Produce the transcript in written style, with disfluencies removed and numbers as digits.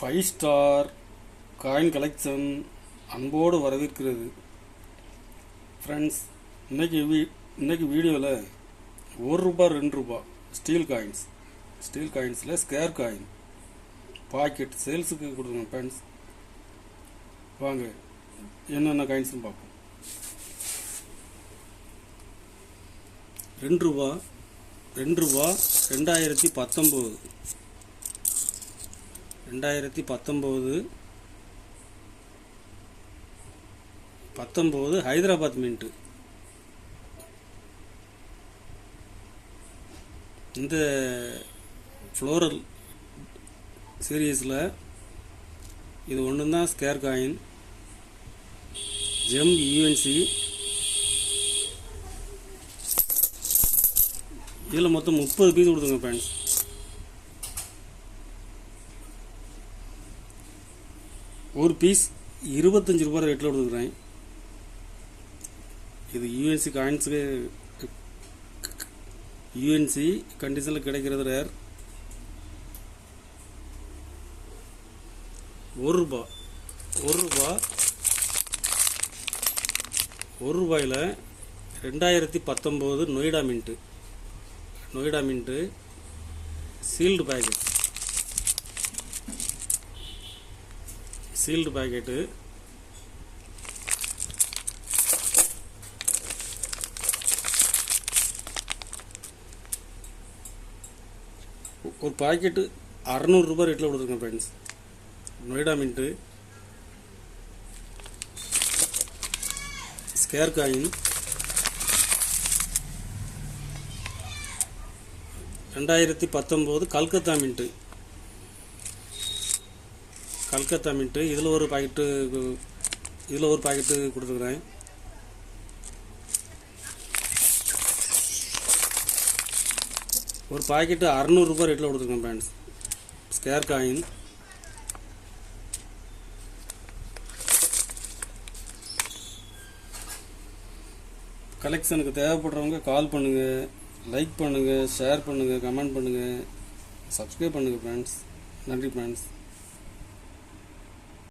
5 star coin collection அன்போடு வரவேற்கிறது. Friends, இன்னைக்கு வீடியோவில் ₹1 ₹2 ஸ்டீல் காயின்ஸில் ஸ்கேர் காயின் பாக்கெட் சேல்ஸுக்கு கொடுத்துருங்க. ஃப்ரெண்ட்ஸ், வாங்க என்னென்ன காயின்ஸ்னு பார்ப்போம். ₹2 2019 ஹைதராபாத் மின்ட். இந்த ஃப்ளோரல் சீரீஸில் இது ஒன்று தான் ஸ்கேர் காயின். GeM UNC. இதில் மொத்தம் 30 பீஸ் கொடுத்துங்க ஃப்ரெண்ட்ஸ். ஒரு பீஸ் ₹25 ரேட்டில் கொடுத்துருக்குறேன். இது யூஎன்சி காயின்ஸுக்கு யூஎன்சி கண்டிஷனில் கிடைக்கிறது rare. ₹1 2019 Noida mint sealed packet. ஒரு பாக்கெட்டு ₹600 ரேட்டில் கொடுத்துருக்கேன் friends. Noida mint scarce coin. 2019 Calcutta mint. இதில் ஒரு பாக்கெட்டு கொடுத்துருக்குறேன். ஒரு பாக்கெட்டு ₹600 ரேட்டில் கொடுத்துருக்கேன் ஃப்ரெண்ட்ஸ். Scare coin. கலெக்ஷனுக்கு தேவைப்படுறவங்க கால் பண்ணுங்கள், லைக் பண்ணுங்கள், ஷேர் பண்ணுங்கள், கமெண்ட் பண்ணுங்கள், சப்ஸ்கிரைப் பண்ணுங்கள் ஃப்ரெண்ட்ஸ். நன்றி ஃப்ரெண்ட்ஸ்.